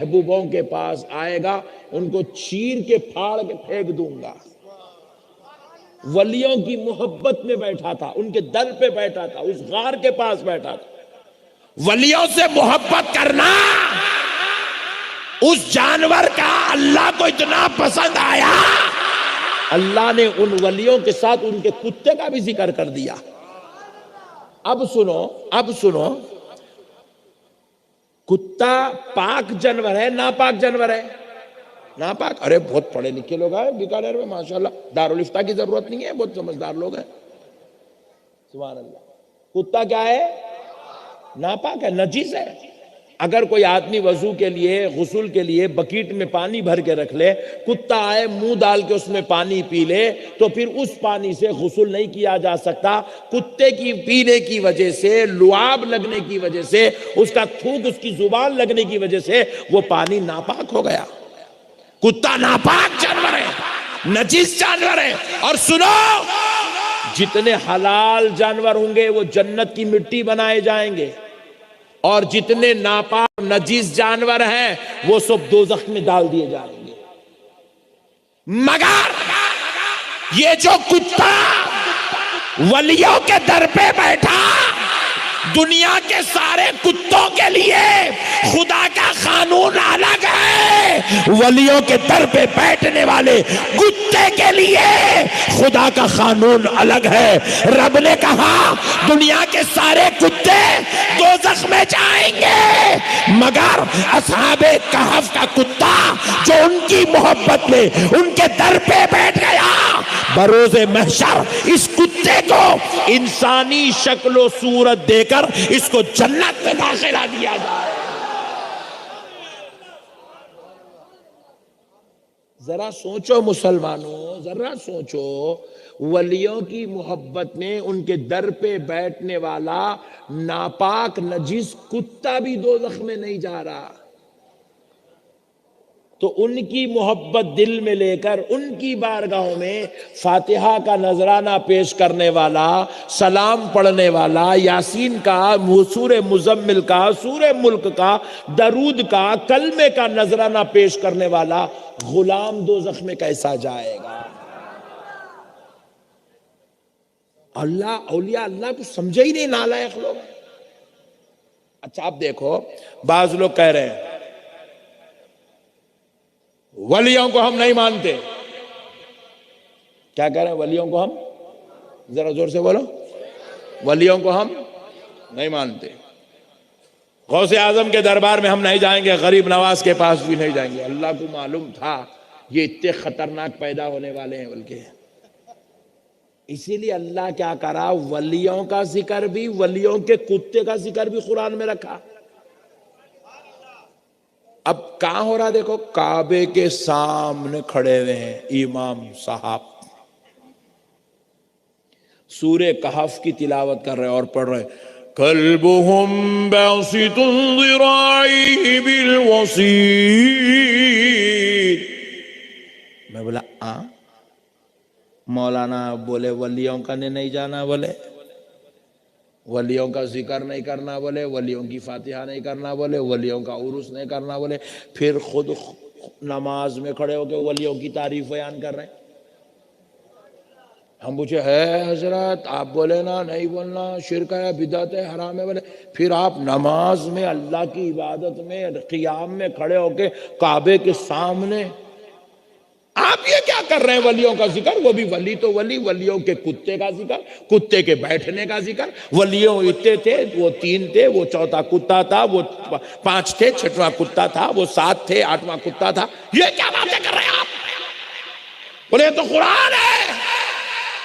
محبوبوں کے پاس آئے گا ان کو چیر کے پھاڑ کے پھینک دوں گا۔ ولیوں کی محبت میں بیٹھا تھا، ان کے در پہ بیٹھا تھا، اس غار کے پاس بیٹھا تھا۔ ولیوں سے محبت کرنا اس جانور کا اللہ کو اتنا پسند آیا، اللہ نے ان ولیوں کے ساتھ ان کے کتے کا بھی ذکر کر دیا۔ اب سنو، کتا پاک جانور ہے ناپاک جانور ہے؟ ناپاک۔ ارے بہت پڑھے لکھے لوگ ہیں بیکانیر میں ماشاءاللہ، دارالفتہ کی ضرورت نہیں ہے، بہت سمجھدار لوگ ہیں، سبحان اللہ۔ کتا کیا ہے؟ ناپاک ہے، نجس ہے۔ اگر کوئی آدمی وضو کے لیے، غسل کے لیے بکیٹ میں پانی بھر کے رکھ لے، کتا آئے منہ ڈال کے اس میں پانی پی لے، تو پھر اس پانی سے غسل نہیں کیا جا سکتا۔ کتے کی پینے کی وجہ سے، لعاب لگنے کی وجہ سے، اس کا تھوک اس کی زبان لگنے کی وجہ سے وہ پانی ناپاک ہو گیا۔ کتا ناپاک جانور ہے، نجس جانور ہے۔ اور سنو، جتنے حلال جانور ہوں گے وہ جنت کی مٹی بنائے جائیں گے، اور جتنے ناپاک نجس جانور ہیں وہ سب دوزخ میں ڈال دیے جائیں گے۔ مگر یہ جو کتا ولیوں کے در پہ بیٹھا، دنیا کے سارے کتوں کے لیے خدا کا قانون الگ ہے، ولیوں کے در پہ بیٹھنے والے کتے کے لیے خدا کا قانون الگ ہے۔ رب نے کہا دنیا کے سارے کتے دوزخ میں جائیں گے، مگر اصحاب کہف کا کتا جو ان کی محبت میں ان کے در پہ بیٹھ گیا، بروز محشر اس کتے کو انسانی شکل و صورت دے کر اس کو جنت میں داخلہ دیا جائے۔ ذرا سوچو مسلمانوں، ذرا سوچو، ولیوں کی محبت میں ان کے در پہ بیٹھنے والا ناپاک نجس کتا بھی دوزخ میں نہیں جا رہا، تو ان کی محبت دل میں لے کر ان کی بارگاہوں میں فاتحہ کا نذرانہ پیش کرنے والا، سلام پڑھنے والا، یاسین کا، سورہ مزمل کا، سورہ ملک کا، درود کا، کلمے کا نذرانہ پیش کرنے والا غلام دوزخ میں کیسا جائے گا؟ اولیاء اللہ کو سمجھے ہی نہیں، نالائق لوگ۔ اچھا اب دیکھو، بعض لوگ کہہ رہے ہیں ولیوں کو ہم نہیں مانتے۔ کیا کہہ رہے ہیں؟ ولیوں کو ہم، ذرا زور سے بولو، ولیوں کو ہم نہیں مانتے، غوث اعظم کے دربار میں ہم نہیں جائیں گے، غریب نواز کے پاس بھی نہیں جائیں گے۔ اللہ کو معلوم تھا یہ اتنے خطرناک پیدا ہونے والے ہیں، بلکہ اسی لیے اللہ کیا کرا، ولیوں کا ذکر بھی، ولیوں کے کتے کا ذکر بھی قرآن میں رکھا۔ اب کہاں ہو رہا دیکھو، کعبے کے سامنے کھڑے ہوئے ہیں امام صاحب، سورہ کہف کی تلاوت کر رہے اور پڑھ رہے، کلبہم باسط ذراعیہ بالوسیط۔ میں بولا مولانا بولے ولیوں کا نہیں جانا، بولے ولیوں کا ذکر نہیں کرنا، بولے ولیوں کی فاتحہ نہیں کرنا، بولے ولیوں کا عرس نہیں کرنا، بولے پھر خود نماز میں کھڑے ہو کے ولیوں کی تعریف بیان کر رہے ہیں۔ ہم پوچھے ہے حضرت آپ بولے نا نہیں بولنا، شرک ہے، بدعت ہے، حرام ہے، بولے پھر آپ نماز میں اللہ کی عبادت میں قیام میں کھڑے ہو کے کعبے کے سامنے آپ یہ کیا کر رہے ہیں؟ ولیوں کا ذکر، وہ بھی ولی تو ولی، ولیوں کے کتے کا ذکر، کتے کے بیٹھنے کا ذکر، ولیوں اتنے تھے، وہ 3 تھے، وہ 4تھا کتا تھا، وہ 5 تھے، 6واں کتا تھا، وہ 7 تھے، 8واں کتا تھا۔ یہ کیا باتیں کر رہے ہیں آپ؟ بولے یہ تو قرآن ہے۔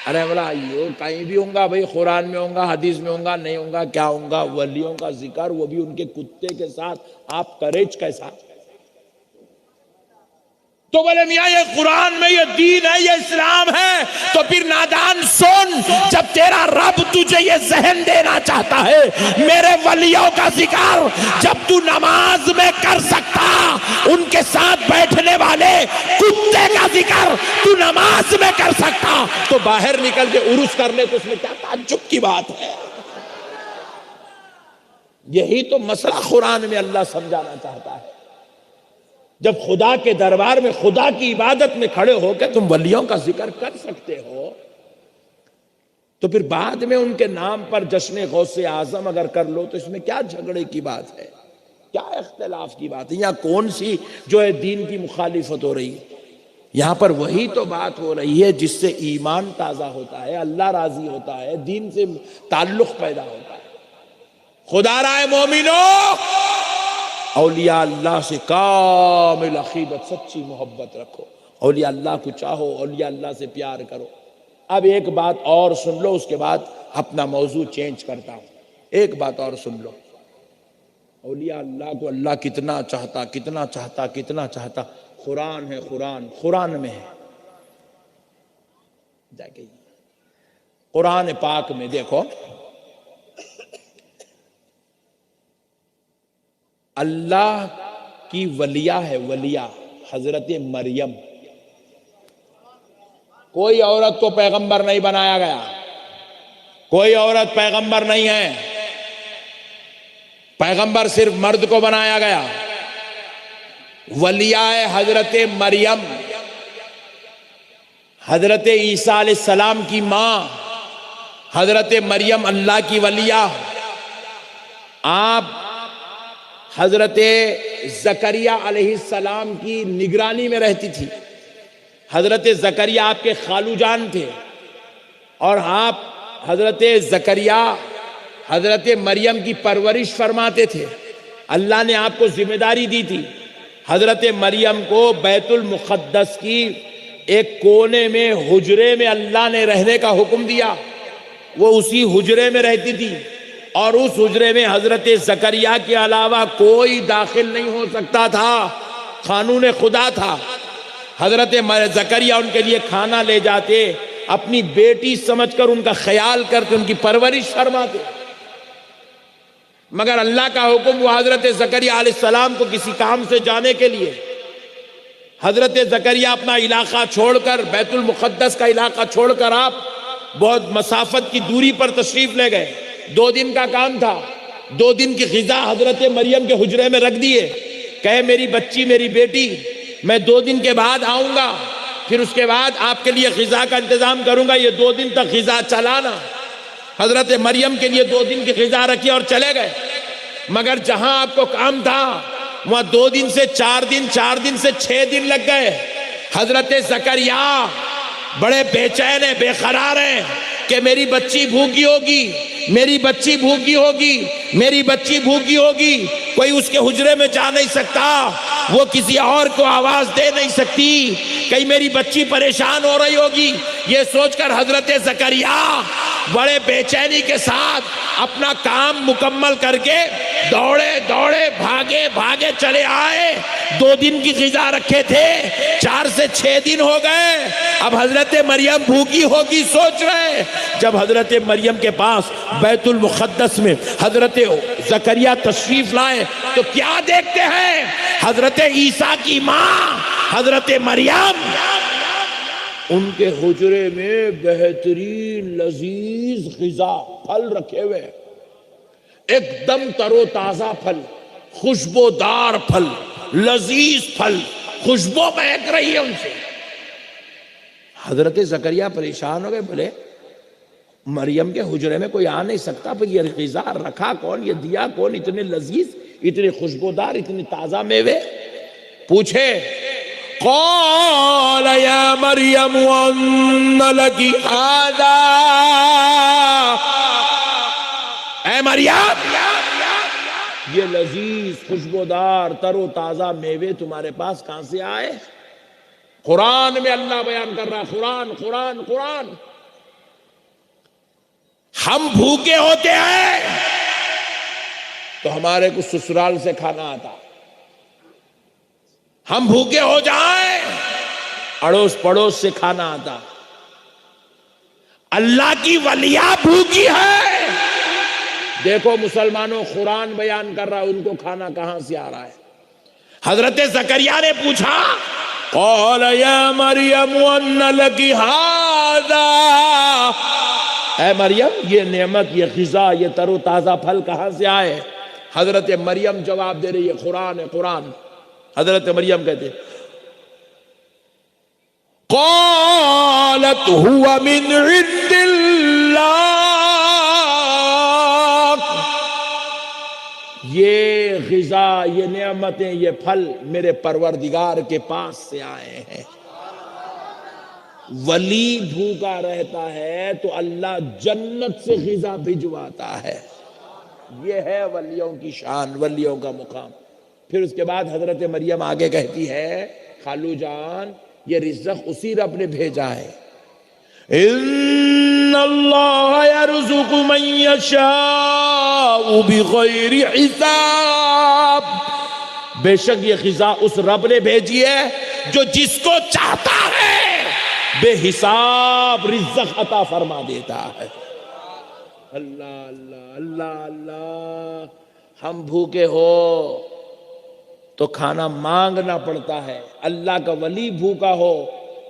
ارے بولا یہ کہیں بھی ہوں گا بھائی، قرآن میں ہوں گا، حدیث میں ہوں گا، نہیں ہوں گا، کیا ہوں گا؟ ولیوں کا ذکر، وہ بھی ان کے کتے کے ساتھ، آپ کریج کیسا؟ تو بولے میاں یہ قرآن میں یہ دین ہے، یہ اسلام ہے، تو پھر نادان سن، جب تیرا رب تجھے یہ ذہن دینا چاہتا ہے میرے ولیوں کا ذکر جب تو نماز میں کر سکتا، ان کے ساتھ بیٹھنے والے کتے کا ذکر تو نماز میں کر سکتا، تو باہر نکل کے عرس کر لے، تو اس میں کیا تعجب کی بات ہے؟ یہی تو مسئلہ قرآن میں اللہ سمجھانا چاہتا ہے۔ جب خدا کے دربار میں خدا کی عبادت میں کھڑے ہو کے تم ولیوں کا ذکر کر سکتے ہو تو پھر بعد میں ان کے نام پر جشن غوث اعظم اگر کر لو تو اس میں کیا جھگڑے کی بات ہے، کیا اختلاف کی بات ہے، یا کون سی جو ہے دین کی مخالفت ہو رہی ہے؟ یہاں پر وہی تو بات ہو رہی ہے جس سے ایمان تازہ ہوتا ہے، اللہ راضی ہوتا ہے، دین سے تعلق پیدا ہوتا ہے۔ خدا رائے مومنو، اولیاء اللہ سے کامل عقیدت، سچی محبت رکھو، اولیاء اللہ کو چاہو، اولیاء اللہ سے پیار کرو۔ اب ایک بات اور سن لو، اس کے بعد اپنا موضوع چینج کرتا ہوں۔ ایک بات اور سن لو، اولیاء اللہ کو اللہ کتنا چاہتا، کتنا چاہتا، کتنا چاہتا۔ قرآن ہے، قرآن میں ہے، جا کے قرآن پاک میں دیکھو، اللہ کی ولیہ ہے، ولیہ حضرت مریم۔ کوئی عورت کو پیغمبر نہیں بنایا گیا، کوئی عورت پیغمبر نہیں ہے، پیغمبر صرف مرد کو بنایا گیا۔ ولیہ ہے حضرت مریم، حضرت عیسیٰ علیہ السلام کی ماں، حضرت مریم اللہ کی ولیہ۔ آپ حضرت زکریہ علیہ السلام کی نگرانی میں رہتی تھی۔ حضرت زکریہ آپ کے خالو جان تھے، اور آپ حضرت زکریہ حضرت مریم کی پرورش فرماتے تھے۔ اللہ نے آپ کو ذمہ داری دی تھی، حضرت مریم کو بیت المقدس کی ایک کونے میں حجرے میں اللہ نے رہنے کا حکم دیا۔ وہ اسی حجرے میں رہتی تھی، اور اس حجرے میں حضرت زکریہ کے علاوہ کوئی داخل نہیں ہو سکتا تھا، قانون خدا تھا۔ حضرت زکریہ ان کے لیے کھانا لے جاتے، اپنی بیٹی سمجھ کر ان کا خیال کرتے، ان کی پرورش فرماتے، مگر اللہ کا حکم وہ حضرت زکریہ علیہ السلام کو کسی کام سے جانے کے لیے، حضرت زکریہ اپنا علاقہ چھوڑ کر، بیت المقدس کا علاقہ چھوڑ کر آپ بہت مسافت کی دوری پر تشریف لے گئے۔ 2 دن کا کام تھا، 2 دن کی غذا حضرت مریم کے حجرے میں رکھ دیے، کہے میری بچی، میری بیٹی، میں 2 دن کے بعد آؤں گا، پھر اس کے بعد آپ کے لیے غذا کا انتظام کروں گا، یہ 2 دن تک غذا چلانا۔ حضرت مریم کے لیے 2 دن کی غذا رکھی اور چلے گئے، مگر جہاں آپ کو کام تھا وہاں 2 دن سے 4 دن، 4 دن سے 6 دن لگ گئے۔ حضرت زکریہ بڑے بے چین ہیں، بے قرار ہیں کہ میری بچی بھوکی ہوگی، میری بچی بھوکی ہوگی، میری بچی بھوکی ہوگی، کوئی اس کے حجرے میں جا نہیں سکتا، وہ کسی اور کو آواز دے نہیں سکتی، کہیں میری بچی پریشان ہو رہی ہوگی۔ یہ سوچ کر حضرت زکریہ بڑے بے چینی کے ساتھ اپنا کام مکمل کر کے دوڑے دوڑے بھاگے بھاگے چلے آئے۔ 2 دن کی غذا رکھے تھے، 4 سے 6 دن ہو گئے، اب حضرت مریم بھوکی ہوگی سوچ رہے۔ جب حضرت مریم کے پاس بیت المقدس میں حضرت زکریہ تشریف لائے تو کیا دیکھتے ہیں؟ حضرت عیسیٰ کی ماں حضرت مریم، ان کے حجرے میں بہترین لذیذ غذا، پھل رکھے ہوئے، ایک دم تر و تازہ پھل، خوشبودار پھل، لذیذ پھل، خوشبو مہک رہی ہے ان سے۔ حضرت زکریہ پریشان ہو گئے، بولے مریم کے حجرے میں کوئی آ نہیں سکتا، پھر یہ غذا رکھا کون، یہ دیا کون، اتنے لذیذ، اتنے خوشبودار، اتنے تازہ میوے؟ پوچھے، قال یا مریم ان لکی ھذا، اے مریم یہ لذیذ خوشبودار تر و تازہ میوے تمہارے پاس کہاں سے آئے؟ قرآن میں اللہ بیان کر رہا، قرآن۔ ہم بھوکے ہوتے ہیں تو ہمارے کو سسرال سے کھانا آتا، ہم بھوکے ہو جائیں اڑوس پڑوس سے کھانا آتا۔ اللہ کی ولیہ بھوکی ہے، دیکھو مسلمانوں، قرآن بیان کر رہا، ان کو کھانا کہاں سے آ رہا ہے؟ حضرت زکریہ نے پوچھا، قال یا مریم ان لکی ھذا، اے مریم یہ نعمت، یہ غذا، یہ تر و تازہ پھل کہاں سے آئے؟ حضرت مریم جواب دے رہی ہے، قرآن ہے، قرآن۔ حضرت مریم کہتے ہیں قالت هو من عند اللہ، یہ غذا، یہ نعمتیں، یہ پھل میرے پروردگار کے پاس سے آئے ہیں۔ ولی بھوکا رہتا ہے تو اللہ جنت سے غذا بھجواتا ہے۔ یہ ہے ولیوں کی شان، ولیوں کا مقام۔ پھر اس کے بعد حضرت مریم آگے کہتی ہے خالو جان یہ رزق اسی رب نے بھیجا ہے، ان اللہ یرزق من یشاء بغیر حساب، بے شک یہ غذا اس رب نے بھیجی ہے جو جس کو چاہتا ہے بے حساب رزق عطا فرما دیتا ہے۔ اللہ اللہ اللہ اللہ، ہم بھوکے ہو تو کھانا مانگنا پڑتا ہے، اللہ کا ولی بھوکا ہو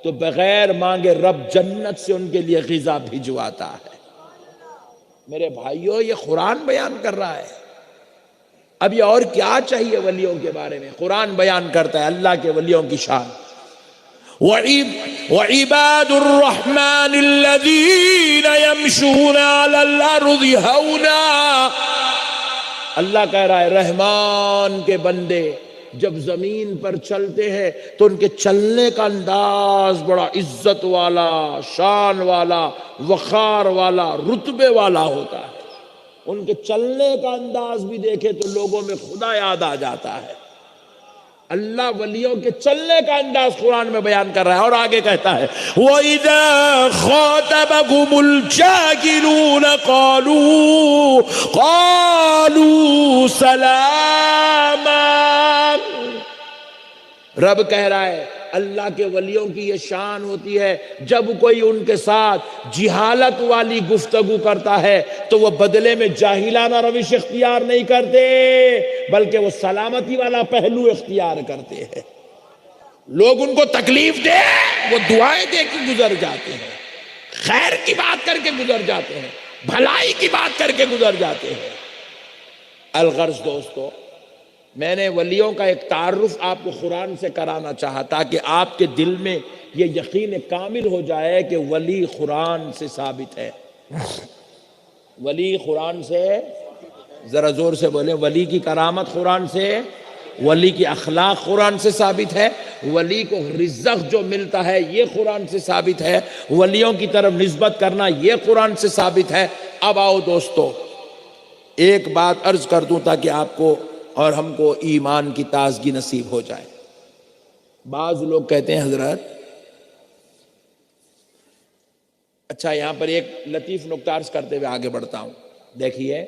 تو بغیر مانگے رب جنت سے ان کے لیے غذا بھجواتا ہے۔ میرے بھائیوں یہ قرآن بیان کر رہا ہے، اب یہ اور کیا چاہیے ولیوں کے بارے میں؟ قرآن بیان کرتا ہے اللہ کے ولیوں کی شان۔ وَعِبَادُ الرَّحْمَنِ الَّذِينَ يَمْشُونَ عَلَى الْأَرْضِ هَوْنًا، اللہ کہہ رہا ہے رحمان کے بندے جب زمین پر چلتے ہیں تو ان کے چلنے کا انداز بڑا عزت والا، شان والا، وقار والا، رتبے والا ہوتا ہے۔ ان کے چلنے کا انداز بھی دیکھے تو لوگوں میں خدا یاد آ جاتا ہے۔ اللہ ولیوں کے چلنے کا انداز قرآن میں بیان کر رہا ہے اور آگے کہتا ہے وَإِذَا خَاطَبَهُمُ الْجَاهِلُونَ قَالُوا سَلَامًا، رب کہہ رہا ہے اللہ کے ولیوں کی یہ شان ہوتی ہے جب کوئی ان کے ساتھ جہالت والی گفتگو کرتا ہے تو وہ بدلے میں جاہلانہ روش اختیار نہیں کرتے بلکہ وہ سلامتی والا پہلو اختیار کرتے ہیں۔ لوگ ان کو تکلیف دے وہ دعائیں دے کے گزر جاتے ہیں، خیر کی بات کر کے گزر جاتے ہیں، بھلائی کی بات کر کے گزر جاتے ہیں۔ الغرض دوستو، میں نے ولیوں کا ایک تعارف آپ کو قرآن سے کرانا چاہا تاکہ آپ کے دل میں یہ یقین کامل ہو جائے کہ ولی قرآن سے ثابت ہے۔ ولی قرآن سے، ذرا زور سے بولیں، ولی کی کرامت قرآن سے، ولی کی اخلاق قرآن سے ثابت ہے، ولی کو رزق جو ملتا ہے یہ قرآن سے ثابت ہے، ولیوں کی طرف نسبت کرنا یہ قرآن سے ثابت ہے۔ اب آؤ دوستو ایک بات عرض کر دوں تاکہ آپ کو اور ہم کو ایمان کی تازگی نصیب ہو جائے۔ بعض لوگ کہتے ہیں حضرت، اچھا یہاں پر ایک لطیف نکتہ عرض کرتے ہوئے آگے بڑھتا ہوں۔ دیکھیے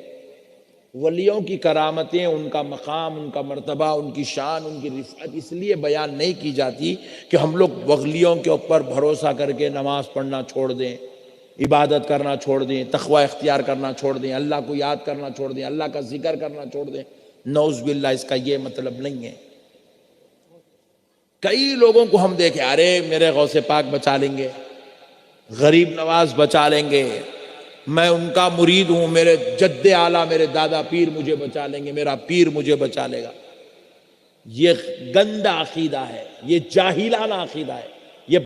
ولیوں کی کرامتیں، ان کا مقام، ان کا مرتبہ، ان کی شان، ان کی رفعت اس لیے بیان نہیں کی جاتی کہ ہم لوگ ولیوں کے اوپر بھروسہ کر کے نماز پڑھنا چھوڑ دیں، عبادت کرنا چھوڑ دیں، تقوی اختیار کرنا چھوڑ دیں، اللہ کو یاد کرنا چھوڑ دیں، اللہ کا ذکر کرنا چھوڑ دیں۔ نعوذ باللہ، اس کا یہ مطلب نہیں ہے۔ کئی لوگوں کو ہم دیکھیں، ارے میرے غوث پاک بچا لیں گے، غریب نواز بچا لیں گے، میں ان کا مرید ہوں، میرے جد اعلیٰ میرے دادا پیر مجھے بچا لیں گے، میرا پیر مجھے بچا لے گا۔ یہ گندا عقیدہ ہے، یہ جاہلانہ عقیدہ ہے۔